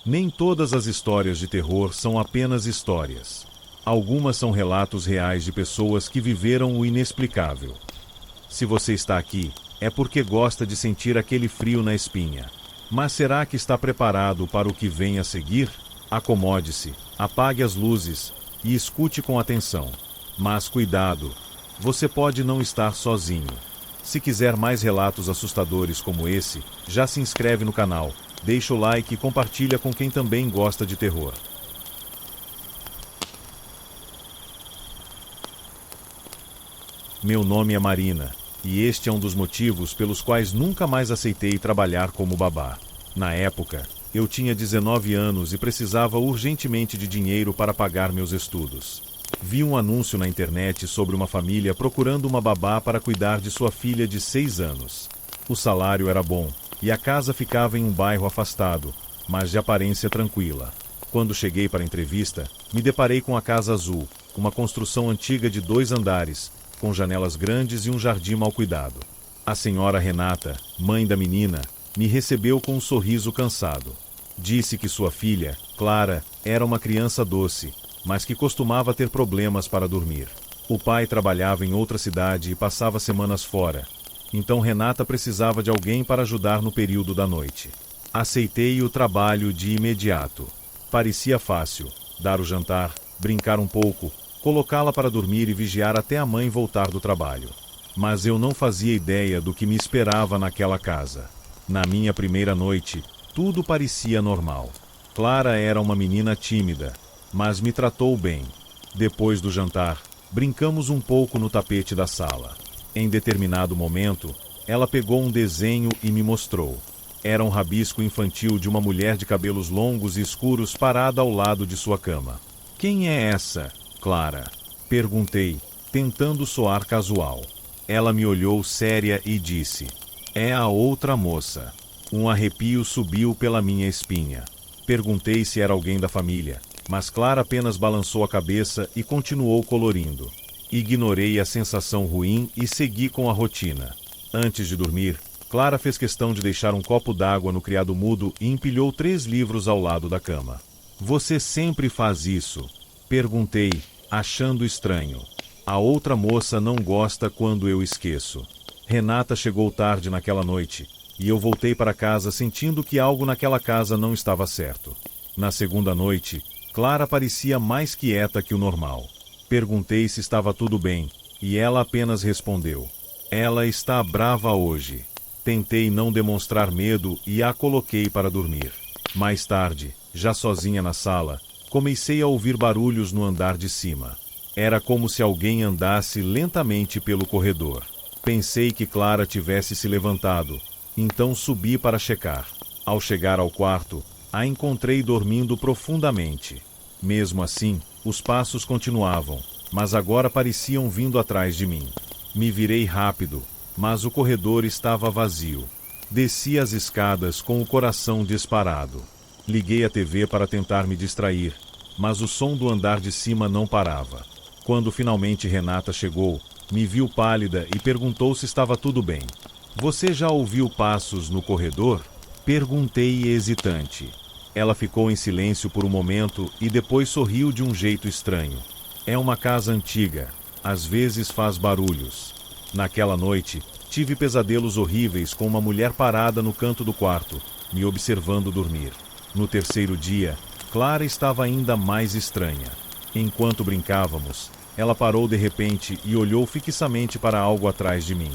Nem todas as histórias de terror são apenas histórias. Algumas são relatos reais de pessoas que viveram o inexplicável. Se você está aqui, é porque gosta de sentir aquele frio na espinha. Mas será que está preparado para o que vem a seguir? Acomode-se, apague as luzes e escute com atenção. Mas cuidado, você pode não estar sozinho. Se quiser mais relatos assustadores como esse, já se inscreve no canal, deixa o like e compartilha com quem também gosta de terror. Meu nome é Marina, e este é um dos motivos pelos quais nunca mais aceitei trabalhar como babá. Na época, eu tinha 19 anos e precisava urgentemente de dinheiro para pagar meus estudos. Vi um anúncio na internet sobre uma família procurando uma babá para cuidar de sua filha de 6 anos. O salário era bom, e a casa ficava em um bairro afastado, mas de aparência tranquila. Quando cheguei para a entrevista, me deparei com a casa azul, uma construção antiga de 2 andares, com janelas grandes e um jardim mal cuidado. A senhora Renata, mãe da menina, me recebeu com um sorriso cansado. Disse que sua filha, Clara, era uma criança doce, mas que costumava ter problemas para dormir. O pai trabalhava em outra cidade e passava semanas fora, então Renata precisava de alguém para ajudar no período da noite. Aceitei o trabalho de imediato. Parecia fácil: dar o jantar, brincar um pouco, colocá-la para dormir e vigiar até a mãe voltar do trabalho. Mas eu não fazia ideia do que me esperava naquela casa. Na minha primeira noite, tudo parecia normal. Clara era uma menina tímida, mas me tratou bem. Depois do jantar, brincamos um pouco no tapete da sala. Em determinado momento, ela pegou um desenho e me mostrou. Era um rabisco infantil de uma mulher de cabelos longos e escuros parada ao lado de sua cama. "Quem é essa, Clara?" perguntei, tentando soar casual. Ela me olhou séria e disse: "É a outra moça." Um arrepio subiu pela minha espinha. Perguntei se era alguém da família, mas Clara apenas balançou a cabeça e continuou colorindo. Ignorei a sensação ruim e segui com a rotina. Antes de dormir, Clara fez questão de deixar um copo d'água no criado-mudo e empilhou 3 livros ao lado da cama. "Você sempre faz isso?" perguntei, achando estranho. "A outra moça não gosta quando eu esqueço." Renata chegou tarde naquela noite, e eu voltei para casa sentindo que algo naquela casa não estava certo. Na segunda noite, Clara parecia mais quieta que o normal. Perguntei se estava tudo bem, e ela apenas respondeu: "Ela está brava hoje." Tentei não demonstrar medo e a coloquei para dormir. Mais tarde, já sozinha na sala, comecei a ouvir barulhos no andar de cima. Era como se alguém andasse lentamente pelo corredor. Pensei que Clara tivesse se levantado, então subi para checar. Ao chegar ao quarto, a encontrei dormindo profundamente. Mesmo assim, os passos continuavam, mas agora pareciam vindo atrás de mim. Me virei rápido, mas o corredor estava vazio. Desci as escadas com o coração disparado. Liguei a TV para tentar me distrair, mas o som do andar de cima não parava. Quando finalmente Renata chegou, me viu pálida e perguntou se estava tudo bem. "Você já ouviu passos no corredor?" perguntei hesitante. Ela ficou em silêncio por um momento e depois sorriu de um jeito estranho. "É uma casa antiga, às vezes faz barulhos." Naquela noite, tive pesadelos horríveis com uma mulher parada no canto do quarto, me observando dormir. No terceiro dia, Clara estava ainda mais estranha. Enquanto brincávamos, ela parou de repente e olhou fixamente para algo atrás de mim.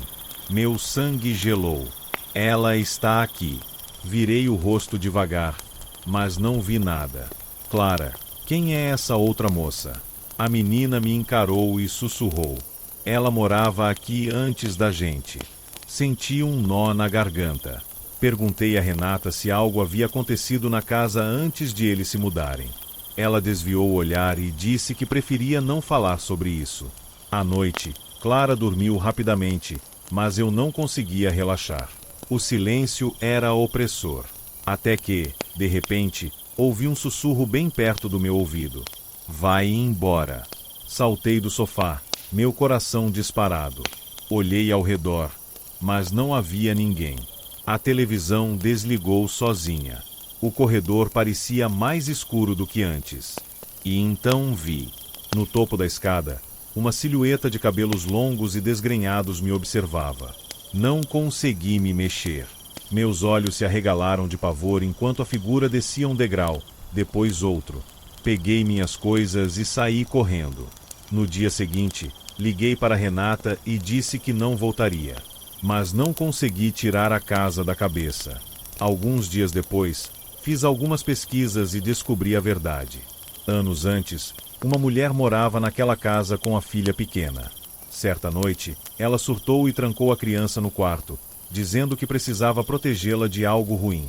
Meu sangue gelou. "Ela está aqui." Virei o rosto devagar, mas não vi nada. "Clara, quem é essa outra moça?" A menina me encarou e sussurrou: "Ela morava aqui antes da gente." Senti um nó na garganta. Perguntei a Renata se algo havia acontecido na casa antes de eles se mudarem. Ela desviou o olhar e disse que preferia não falar sobre isso. À noite, Clara dormiu rapidamente, mas eu não conseguia relaxar. O silêncio era opressor. Até que, de repente, ouvi um sussurro bem perto do meu ouvido: "Vai embora." Saltei do sofá, meu coração disparado. Olhei ao redor, mas não havia ninguém. A televisão desligou sozinha. O corredor parecia mais escuro do que antes. E então vi, no topo da escada, uma silhueta de cabelos longos e desgrenhados me observava. Não consegui me mexer. Meus olhos se arregalaram de pavor enquanto a figura descia um degrau, depois outro. Peguei minhas coisas e saí correndo. No dia seguinte, liguei para Renata e disse que não voltaria. Mas não consegui tirar a casa da cabeça. Alguns dias depois, fiz algumas pesquisas e descobri a verdade. Anos antes, uma mulher morava naquela casa com a filha pequena. Certa noite, ela surtou e trancou a criança no quarto, dizendo que precisava protegê-la de algo ruim.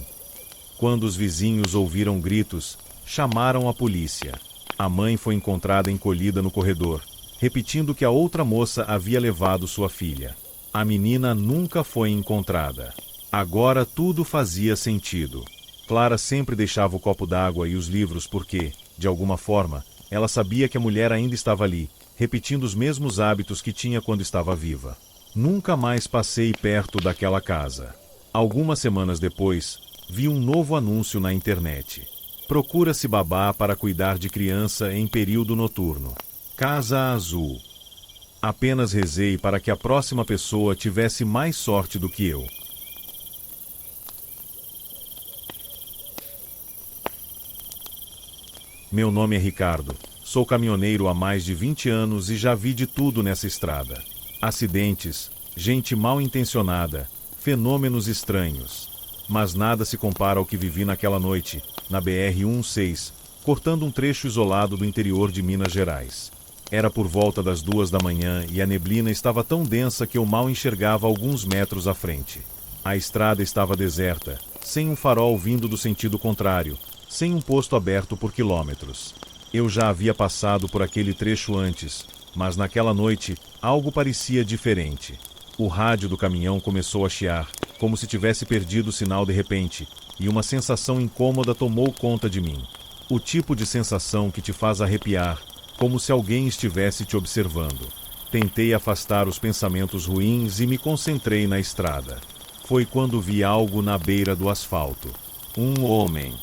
Quando os vizinhos ouviram gritos, chamaram a polícia. A mãe foi encontrada encolhida no corredor, repetindo que a outra moça havia levado sua filha. A menina nunca foi encontrada. Agora tudo fazia sentido. Clara sempre deixava o copo d'água e os livros porque, de alguma forma, ela sabia que a mulher ainda estava ali, repetindo os mesmos hábitos que tinha quando estava viva. Nunca mais passei perto daquela casa. Algumas semanas depois, vi um novo anúncio na internet. Procura-se babá para cuidar de criança em período noturno. Casa Azul. Apenas rezei para que a próxima pessoa tivesse mais sorte do que eu. Meu nome é Ricardo. Sou caminhoneiro há mais de 20 anos e já vi de tudo nessa estrada. Acidentes, gente mal intencionada, fenômenos estranhos. Mas nada se compara ao que vivi naquela noite, na BR-16, cortando um trecho isolado do interior de Minas Gerais. Era por volta das 2 da manhã e a neblina estava tão densa que eu mal enxergava alguns metros à frente. A estrada estava deserta, sem um farol vindo do sentido contrário, sem um posto aberto por quilômetros. Eu já havia passado por aquele trecho antes, mas naquela noite algo parecia diferente. O rádio do caminhão começou a chiar, como se tivesse perdido o sinal de repente, e uma sensação incômoda tomou conta de mim. O tipo de sensação que te faz arrepiar, como se alguém estivesse te observando. Tentei afastar os pensamentos ruins e me concentrei na estrada. Foi quando vi algo na beira do asfalto. Um homem.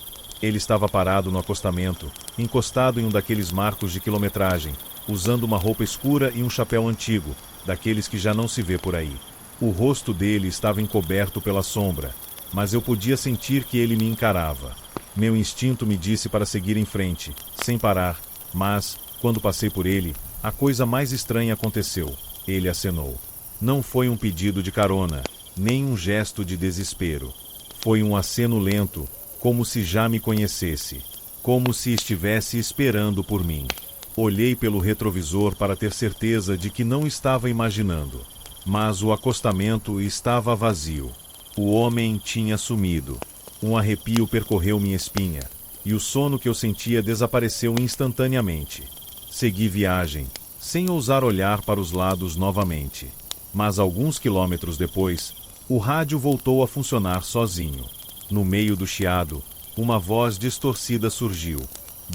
Ele estava parado no acostamento, encostado em um daqueles marcos de quilometragem, usando uma roupa escura e um chapéu antigo, daqueles que já não se vê por aí. O rosto dele estava encoberto pela sombra, mas eu podia sentir que ele me encarava. Meu instinto me disse para seguir em frente, sem parar, mas, quando passei por ele, a coisa mais estranha aconteceu. Ele acenou. Não foi um pedido de carona, nem um gesto de desespero. Foi um aceno lento, como se já me conhecesse, como se estivesse esperando por mim. Olhei pelo retrovisor para ter certeza de que não estava imaginando, mas o acostamento estava vazio. O homem tinha sumido. Um arrepio percorreu minha espinha, e o sono que eu sentia desapareceu instantaneamente. Segui viagem, sem ousar olhar para os lados novamente. Mas alguns quilômetros depois, o rádio voltou a funcionar sozinho. No meio do chiado, uma voz distorcida surgiu,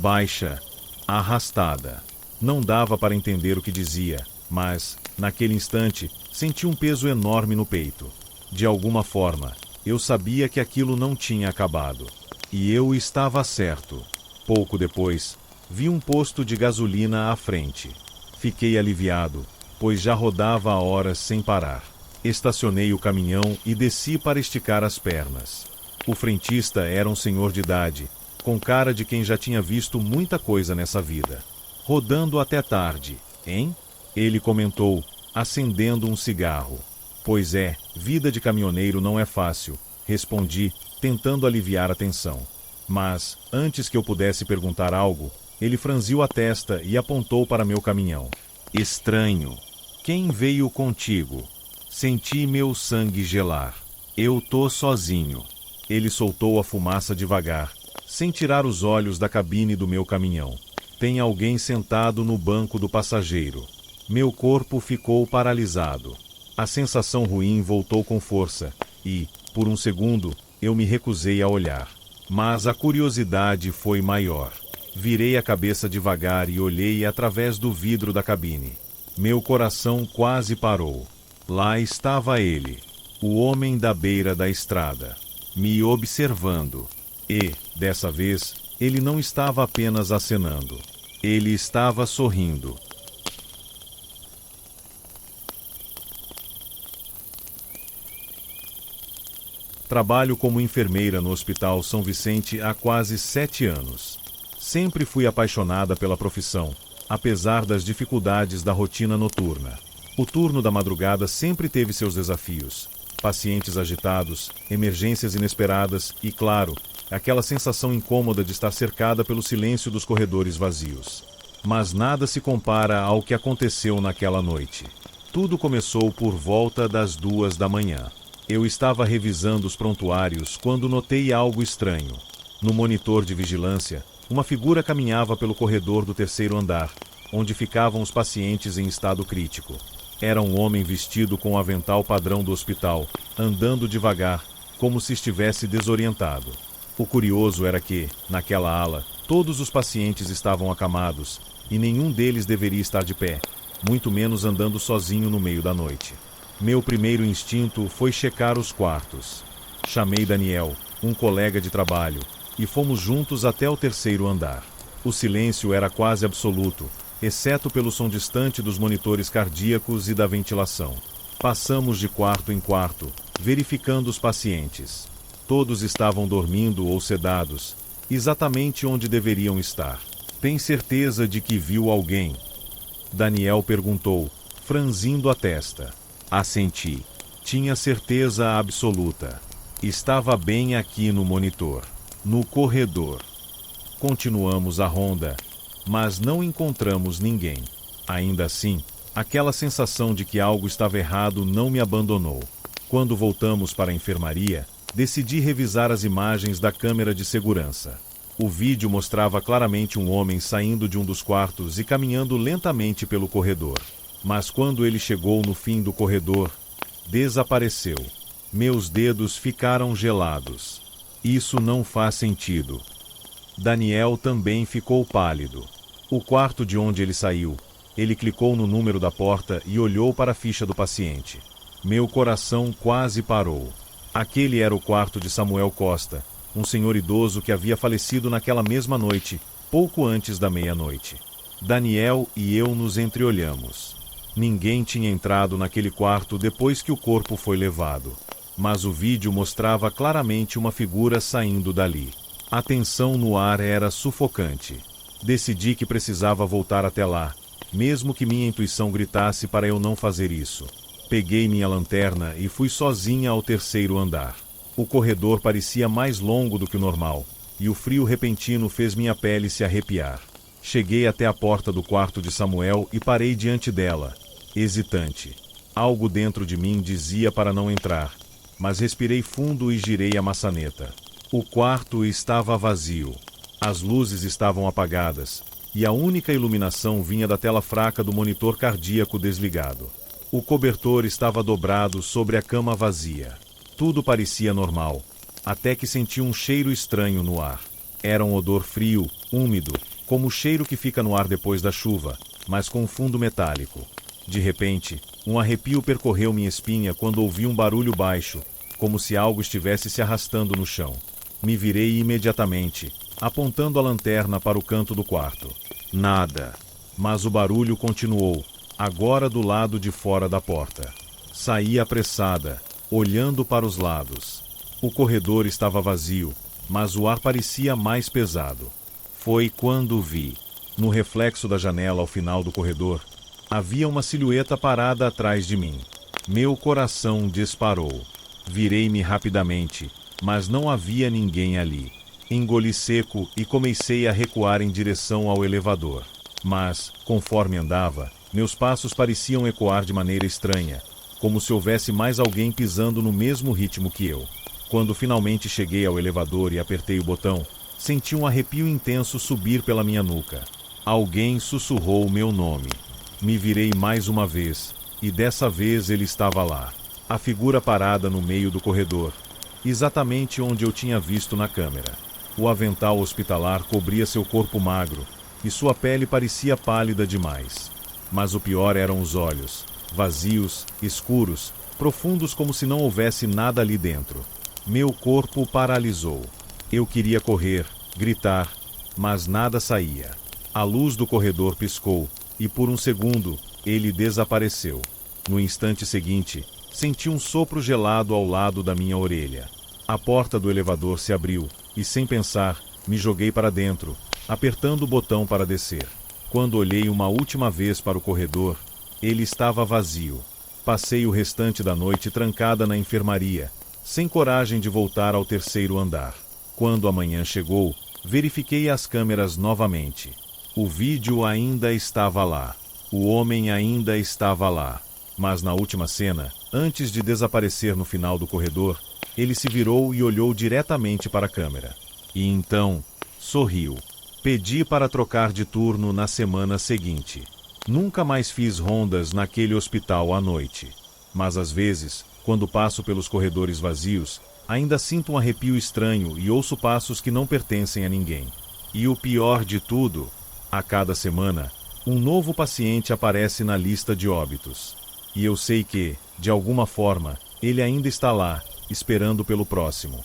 baixa, arrastada. Não dava para entender o que dizia, mas, naquele instante, senti um peso enorme no peito. De alguma forma, eu sabia que aquilo não tinha acabado. E eu estava certo. Pouco depois, vi um posto de gasolina à frente. Fiquei aliviado, pois já rodava há horas sem parar. Estacionei o caminhão e desci para esticar as pernas. O frentista era um senhor de idade, com cara de quem já tinha visto muita coisa nessa vida. Rodando até tarde, hein? Ele comentou, acendendo um cigarro. Pois é, vida de caminhoneiro não é fácil, respondi, tentando aliviar a tensão. Mas, antes que eu pudesse perguntar algo, ele franziu a testa e apontou para meu caminhão. Estranho. Quem veio contigo? Senti meu sangue gelar. Eu tô sozinho. Ele soltou a fumaça devagar, sem tirar os olhos da cabine do meu caminhão. Tem alguém sentado no banco do passageiro. Meu corpo ficou paralisado. A sensação ruim voltou com força e, por um segundo, eu me recusei a olhar. Mas a curiosidade foi maior. Virei a cabeça devagar e olhei através do vidro da cabine. Meu coração quase parou. Lá estava ele, o homem da beira da estrada, me observando. E, dessa vez, ele não estava apenas acenando. Ele estava sorrindo. Trabalho como enfermeira no Hospital São Vicente há quase 7 anos. Sempre fui apaixonada pela profissão, apesar das dificuldades da rotina noturna. O turno da madrugada sempre teve seus desafios. Pacientes agitados, emergências inesperadas e, claro, aquela sensação incômoda de estar cercada pelo silêncio dos corredores vazios. Mas nada se compara ao que aconteceu naquela noite. Tudo começou por volta das 2 da manhã. Eu estava revisando os prontuários quando notei algo estranho. No monitor de vigilância, uma figura caminhava pelo corredor do 3º andar, onde ficavam os pacientes em estado crítico. Era um homem vestido com o avental padrão do hospital, andando devagar, como se estivesse desorientado. O curioso era que, naquela ala, todos os pacientes estavam acamados, e nenhum deles deveria estar de pé, muito menos andando sozinho no meio da noite. Meu primeiro instinto foi checar os quartos. Chamei Daniel, um colega de trabalho, e fomos juntos até o 3º andar. O silêncio era quase absoluto, exceto pelo som distante dos monitores cardíacos e da ventilação. Passamos de quarto em quarto, verificando os pacientes. Todos estavam dormindo ou sedados, exatamente onde deveriam estar. Tem certeza de que viu alguém? Daniel perguntou, franzindo a testa. Assenti. Tinha certeza absoluta. Estava bem aqui no monitor. No corredor. Continuamos a ronda, mas não encontramos ninguém. Ainda assim, aquela sensação de que algo estava errado não me abandonou. Quando voltamos para a enfermaria, decidi revisar as imagens da câmera de segurança. O vídeo mostrava claramente um homem saindo de um dos quartos e caminhando lentamente pelo corredor. Mas quando ele chegou no fim do corredor, desapareceu. Meus dedos ficaram gelados. Isso não faz sentido. Daniel também ficou pálido. O quarto de onde ele saiu, ele clicou no número da porta e olhou para a ficha do paciente. Meu coração quase parou. Aquele era o quarto de Samuel Costa, um senhor idoso que havia falecido naquela mesma noite, pouco antes da meia-noite. Daniel e eu nos entreolhamos. Ninguém tinha entrado naquele quarto depois que o corpo foi levado. Mas o vídeo mostrava claramente uma figura saindo dali. A tensão no ar era sufocante. Decidi que precisava voltar até lá, mesmo que minha intuição gritasse para eu não fazer isso. Peguei minha lanterna e fui sozinha ao 3º andar. O corredor parecia mais longo do que o normal, e o frio repentino fez minha pele se arrepiar. Cheguei até a porta do quarto de Samuel e parei diante dela, hesitante. Algo dentro de mim dizia para não entrar, mas respirei fundo e girei a maçaneta. O quarto estava vazio. As luzes estavam apagadas, e a única iluminação vinha da tela fraca do monitor cardíaco desligado. O cobertor estava dobrado sobre a cama vazia. Tudo parecia normal, até que senti um cheiro estranho no ar. Era um odor frio, úmido, como o cheiro que fica no ar depois da chuva, mas com fundo metálico. De repente, um arrepio percorreu minha espinha quando ouvi um barulho baixo, como se algo estivesse se arrastando no chão. Me virei imediatamente, apontando a lanterna para o canto do quarto. Nada. Mas o barulho continuou, agora do lado de fora da porta. Saí apressada, olhando para os lados. O corredor estava vazio, mas o ar parecia mais pesado. Foi quando vi. No reflexo da janela ao final do corredor, havia uma silhueta parada atrás de mim. Meu coração disparou. Virei-me rapidamente, mas não havia ninguém ali. Engoli seco e comecei a recuar em direção ao elevador. Mas, conforme andava, meus passos pareciam ecoar de maneira estranha, como se houvesse mais alguém pisando no mesmo ritmo que eu. Quando finalmente cheguei ao elevador e apertei o botão, senti um arrepio intenso subir pela minha nuca. Alguém sussurrou o meu nome. Me virei mais uma vez, e dessa vez ele estava lá. A figura parada no meio do corredor, exatamente onde eu tinha visto na câmera. O avental hospitalar cobria seu corpo magro, e sua pele parecia pálida demais. Mas o pior eram os olhos, vazios, escuros, profundos como se não houvesse nada ali dentro. Meu corpo paralisou. Eu queria correr, gritar, mas nada saía. A luz do corredor piscou, e por um segundo, ele desapareceu. No instante seguinte, senti um sopro gelado ao lado da minha orelha. A porta do elevador se abriu, e sem pensar, me joguei para dentro, apertando o botão para descer. Quando olhei uma última vez para o corredor, ele estava vazio. Passei o restante da noite trancada na enfermaria, sem coragem de voltar ao terceiro andar. Quando a manhã chegou, verifiquei as câmeras novamente. O vídeo ainda estava lá. O homem ainda estava lá. Mas na última cena, antes de desaparecer no final do corredor, ele se virou e olhou diretamente para a câmera. E então, sorriu. Pedi para trocar de turno na semana seguinte. Nunca mais fiz rondas naquele hospital à noite. Mas às vezes, quando passo pelos corredores vazios, ainda sinto um arrepio estranho e ouço passos que não pertencem a ninguém. E o pior de tudo, a cada semana, um novo paciente aparece na lista de óbitos. E eu sei que, de alguma forma, ele ainda está lá, esperando pelo próximo.